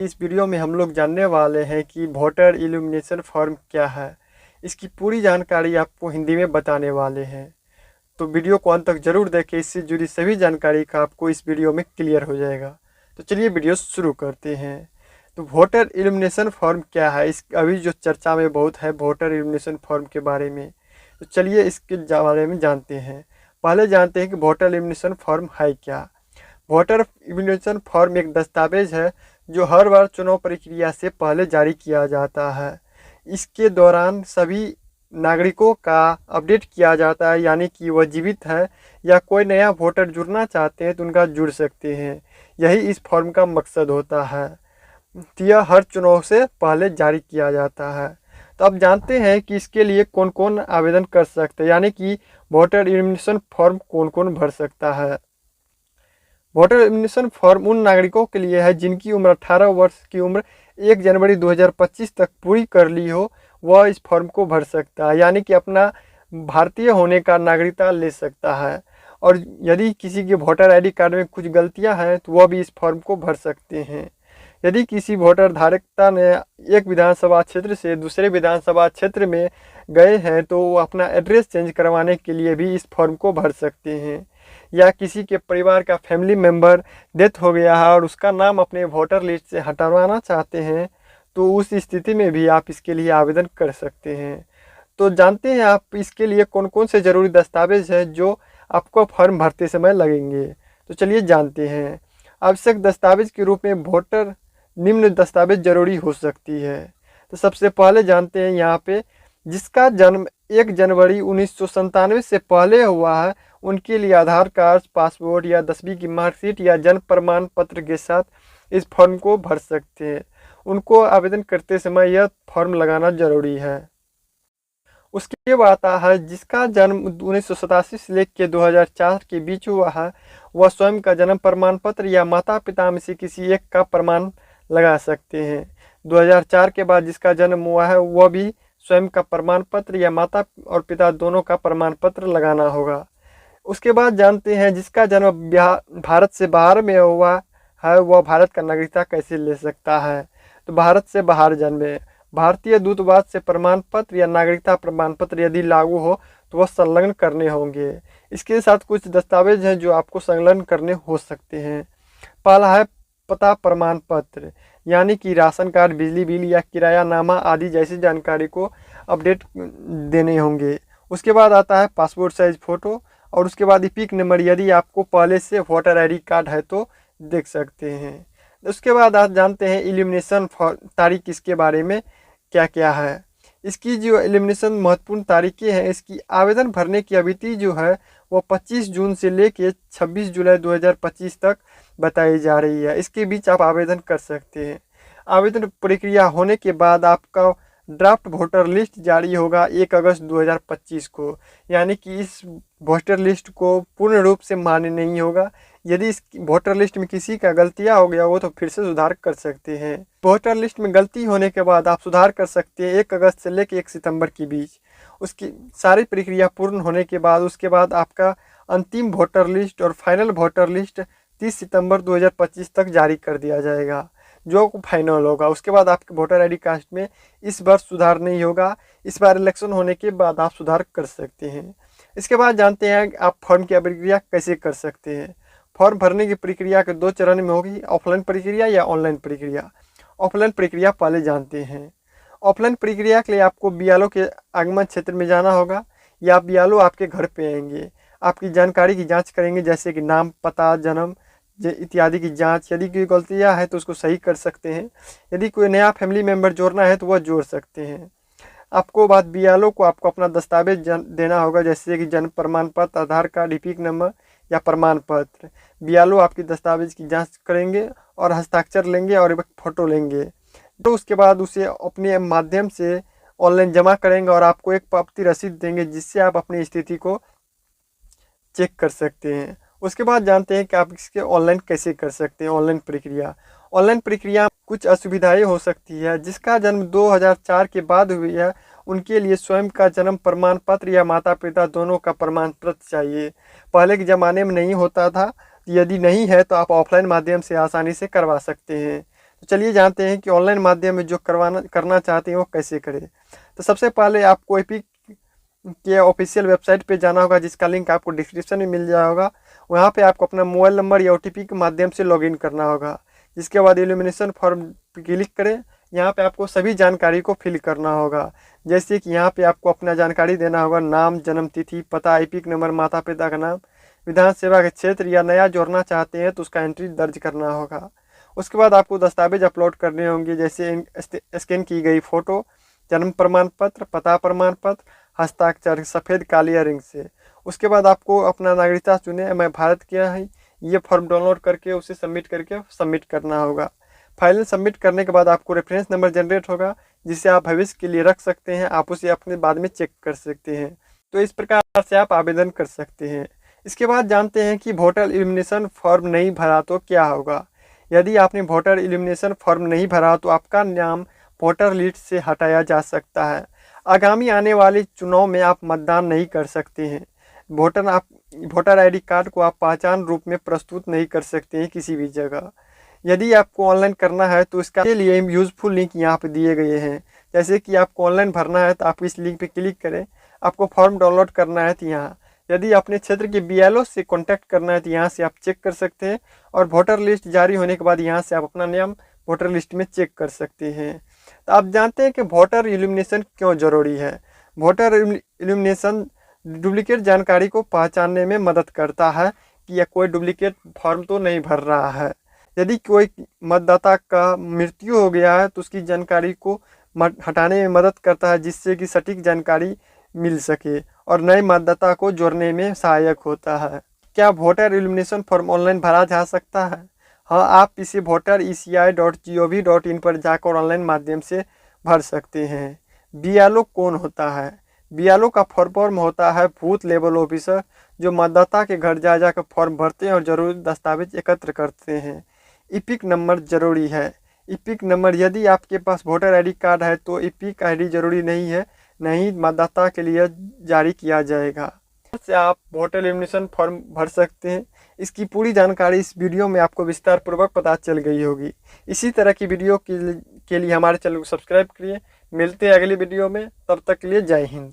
इस वीडियो में हम लोग जानने वाले हैं कि वोटर इल्यूमिनेशन फॉर्म क्या है। इसकी पूरी जानकारी आपको हिंदी में बताने वाले हैं, तो वीडियो को अंत तक जरूर देखें। इससे जुड़ी सभी जानकारी का आपको इस वीडियो में क्लियर हो जाएगा। तो चलिए वीडियो शुरू करते हैं। तो वोटर इल्यूमिनेशन फॉर्म क्या है, इस अभी जो चर्चा में बहुत है वोटर इल्यूमिनेशन फॉर्म के बारे में, तो चलिए इसके बारे में जानते हैं। पहले जानते हैं कि वोटर इल्यूमिनेशन फॉर्म है क्या। वोटर इल्यूमिनेशन फॉर्म एक दस्तावेज है जो हर बार चुनाव प्रक्रिया से पहले जारी किया जाता है। इसके दौरान सभी नागरिकों का अपडेट किया जाता है, यानी कि वह जीवित है या कोई नया वोटर जुड़ना चाहते हैं तो उनका जुड़ सकते हैं। यही इस फॉर्म का मकसद होता है। तो यह हर चुनाव से पहले जारी किया जाता है। तो अब जानते हैं कि इसके लिए कौन कौन आवेदन कर सकते हैं, यानी कि वोटर इल्यूमिनेशन फॉर्म कौन कौन भर सकता है। वोटर इल्यूमिनेशन फॉर्म उन नागरिकों के लिए है जिनकी उम्र 18 वर्ष की उम्र 1 जनवरी 2025 तक पूरी कर ली हो, वह इस फॉर्म को भर सकता है, यानी कि अपना भारतीय होने का नागरिकता ले सकता है। और यदि किसी के वोटर आईडी कार्ड में कुछ गलतियां हैं तो वह भी इस फॉर्म को भर सकते हैं। यदि किसी वोटर धारकता ने एक विधानसभा क्षेत्र से दूसरे विधानसभा क्षेत्र में गए हैं तो वो अपना एड्रेस चेंज करवाने के लिए भी इस फॉर्म को भर सकते हैं। या किसी के परिवार का फैमिली मेम्बर डेथ हो गया है और उसका नाम अपने वोटर लिस्ट से हटवाना चाहते हैं तो उस स्थिति में भी आप इसके लिए आवेदन कर सकते हैं। तो जानते हैं आप इसके लिए कौन कौन से ज़रूरी दस्तावेज हैं जो आपको फॉर्म भरते समय लगेंगे। तो चलिए जानते हैं। आवश्यक दस्तावेज के रूप में वोटर निम्न दस्तावेज जरूरी हो सकती है। तो सबसे पहले जानते हैं यहाँ पे, जिसका जन्म 1 जनवरी 1997 से पहले हुआ है उनके लिए आधार कार्ड, पासपोर्ट या 10वीं की मार्कशीट या जन्म प्रमाण पत्र के साथ इस फॉर्म को भर सकते हैं। उनको आवेदन करते समय यह फॉर्म लगाना जरूरी है। उसके बाद आता है जिसका जन्म 1987 से लेकर 2004 के बीच हुआ है, वह स्वयं का जन्म प्रमाण पत्र या माता पिता में से किसी एक का प्रमाण लगा सकते हैं। 2004 के बाद जिसका जन्म हुआ है वह भी स्वयं का प्रमाण पत्र या माता और पिता दोनों का प्रमाण पत्र लगाना होगा। उसके बाद जानते हैं जिसका जन्म भारत से बाहर में हुआ है वह भारत का नागरिकता कैसे ले सकता है। तो भारत से बाहर जन्मे, भारतीय दूतावास से प्रमाण पत्र या नागरिकता प्रमाण पत्र यदि लागू हो तो वह संलग्न करने होंगे। इसके साथ कुछ दस्तावेज हैं जो आपको संलग्न करने हो सकते हैं। पहला है पता प्रमाण पत्र, यानी कि राशन कार्ड, बिजली बिल या किरायानामा आदि जैसी जानकारी को अपडेट देने होंगे। उसके बाद आता है पासपोर्ट साइज फ़ोटो, और उसके बाद इपिक नंबर, यदि आपको पहले से वोटर आईडी कार्ड है तो देख सकते हैं। उसके बाद आप जानते हैं इल्यूमिनेशन तारीख इसके बारे में क्या क्या है। इसकी जो इल्यूमिनेशन महत्वपूर्ण तारीखें हैं, इसकी आवेदन भरने की अवधि जो है वो 25 जून से लेके 26 जुलाई 2025 तक बताई जा रही है। इसके बीच आप आवेदन कर सकते हैं। आवेदन प्रक्रिया होने के बाद आपका ड्राफ्ट वोटर लिस्ट जारी होगा 1 अगस्त 2025 को, यानी कि इस वोटर लिस्ट को पूर्ण रूप से मान्य नहीं होगा। यदि इस वोटर लिस्ट में किसी का गलतियां हो गया हो तो फिर से सुधार कर सकते हैं। वोटर लिस्ट में गलती होने के बाद आप सुधार कर सकते हैं 1 अगस्त से लेकर 1 सितंबर के बीच। उसकी सारी प्रक्रिया पूर्ण होने के बाद उसके बाद आपका अंतिम वोटर लिस्ट और फाइनल वोटर लिस्ट 30 सितंबर 2025 तक जारी कर दिया जाएगा, जो फाइनल होगा। उसके बाद आपके वोटर आईडी कास्ट में इस बार सुधार नहीं होगा। इस बार इलेक्शन होने के बाद आप सुधार कर सकते हैं। इसके बाद जानते हैं आप फॉर्म की प्रक्रिया कैसे कर सकते हैं। फॉर्म भरने की प्रक्रिया के 2 चरण में होगी, ऑफलाइन प्रक्रिया या ऑनलाइन प्रक्रिया। ऑफलाइन प्रक्रिया पहले जानते हैं। ऑफलाइन प्रक्रिया के लिए आपको बीएलओ के आगमन क्षेत्र में जाना होगा या बीएलओ आपके घर पे आएंगे। आपकी जानकारी की जाँच करेंगे, जैसे कि नाम, पता, जन्म इत्यादि की जांच। यदि कोई गलतियां है तो उसको सही कर सकते हैं। यदि कोई नया फैमिली मेम्बर जोड़ना है तो वह जोड़ सकते हैं। आपको बाद बीएलओ को आपको अपना दस्तावेज देना होगा, जैसे कि जन्म प्रमाण पत्र, आधार कार्ड, इपिक नंबर या प्रमाण पत्र। बीएलओ आपकी दस्तावेज की जांच करेंगे और हस्ताक्षर लेंगे और एक फ़ोटो लेंगे। तो उसके बाद उसे अपने माध्यम से ऑनलाइन जमा करेंगे और आपको एक पावती रसीद देंगे, जिससे आप अपनी स्थिति को चेक कर सकते हैं। उसके बाद जानते हैं कि आप इसके ऑनलाइन कैसे कर सकते हैं। ऑनलाइन प्रक्रिया कुछ असुविधाएं हो सकती है। जिसका जन्म 2004 के बाद हुई है उनके लिए स्वयं का जन्म प्रमाण पत्र या माता पिता दोनों का प्रमाण पत्र चाहिए। पहले के ज़माने में नहीं होता था। यदि नहीं है तो आप ऑफलाइन माध्यम से आसानी से करवा सकते हैं। तो चलिए जानते हैं कि ऑनलाइन माध्यम में जो करना चाहते हैं वो कैसे करें। तो सबसे पहले आपको एपिक के ऑफिशियल वेबसाइट पे जाना होगा, जिसका लिंक आपको डिस्क्रिप्शन में मिल जाएगा होगा। वहाँ पे आपको अपना मोबाइल नंबर या OTP के माध्यम से लॉगिन करना होगा। जिसके बाद इल्यूमिनेशन फॉर्म पे क्लिक करें। यहाँ पे आपको सभी जानकारी को फिल करना होगा, जैसे कि यहाँ पे आपको अपना जानकारी देना होगा, नाम, जन्म तिथि, पता, एपिक नंबर, माता पिता का नाम, विधानसभा के क्षेत्र या नया जोड़ना चाहते हैं तो उसका एंट्री दर्ज करना होगा। उसके बाद आपको दस्तावेज अपलोड करने होंगे, जैसे स्कैन की गई फ़ोटो, जन्म प्रमाण पत्र, पता प्रमाण पत्र, हस्ताक्षर सफ़ेद काली रिंग से। उसके बाद आपको अपना नागरिकता चुने, मैं भारत का है, ये फॉर्म डाउनलोड करके उसे सबमिट करना होगा। फाइनल सबमिट करने के बाद आपको रेफरेंस नंबर जनरेट होगा, जिसे आप भविष्य के लिए रख सकते हैं। आप उसे अपने बाद में चेक कर सकते हैं। तो इस प्रकार से आप आवेदन कर सकते हैं। इसके बाद जानते हैं कि वोटर इल्यूमिनेशन फॉर्म नहीं भरा तो क्या होगा। यदि आपने वोटर इल्यूमिनेशन फॉर्म नहीं भरा तो आपका नाम वोटर लिस्ट से हटाया जा सकता है। आगामी आने वाले चुनाव में आप मतदान नहीं कर सकते हैं। वोटर ID कार्ड को आप पहचान रूप में प्रस्तुत नहीं कर सकते हैं किसी भी जगह। यदि आपको ऑनलाइन करना है तो इसके लिए यूज़फुल लिंक यहाँ पे दिए गए हैं। जैसे कि आपको ऑनलाइन भरना है तो आप इस लिंक पे क्लिक करें। आपको फॉर्म डाउनलोड करना है तो यहाँ, यदि अपने क्षेत्र के BLO से कॉन्टैक्ट करना है तो यहाँ से आप चेक कर सकते हैं। और वोटर लिस्ट जारी होने के बाद यहाँ से आप अपना नाम वोटर लिस्ट में चेक कर सकते हैं। तो आप जानते हैं कि वोटर इल्यूमिनेशन क्यों ज़रूरी है। वोटर इल्यूमिनेशन डुप्लीकेट जानकारी को पहचानने में मदद करता है कि यह कोई डुप्लीकेट फॉर्म तो नहीं भर रहा है। यदि कोई मतदाता का मृत्यु हो गया है तो उसकी जानकारी को हटाने में मदद करता है, जिससे कि सटीक जानकारी मिल सके और नए मतदाता को जोड़ने में सहायक होता है। क्या वोटर इल्यूमिनेशन फॉर्म ऑनलाइन भरा जा सकता है? हाँ, आप इसे voter.eci.gov.in पर जाकर ऑनलाइन माध्यम से भर सकते हैं। BLO कौन होता है? BLO का फॉर्म होता है बूथ लेवल ऑफिसर, जो मतदाता के घर जा जाकर फॉर्म भरते हैं और जरूरी दस्तावेज एकत्र करते हैं। एपिक नंबर जरूरी है। एपिक नंबर, यदि आपके पास वोटर ID कार्ड है तो एपिक ID जरूरी नहीं है, नहीं मतदाता के लिए जारी किया जाएगा। से आप वोटर इल्यूमिनेशन फॉर्म भर सकते हैं। इसकी पूरी जानकारी इस वीडियो में आपको विस्तार पूर्वक पता चल गई होगी। इसी तरह की वीडियो के लिए हमारे चैनल को सब्सक्राइब करिए। मिलते हैं अगली वीडियो में, तब तक के लिए जय हिंद।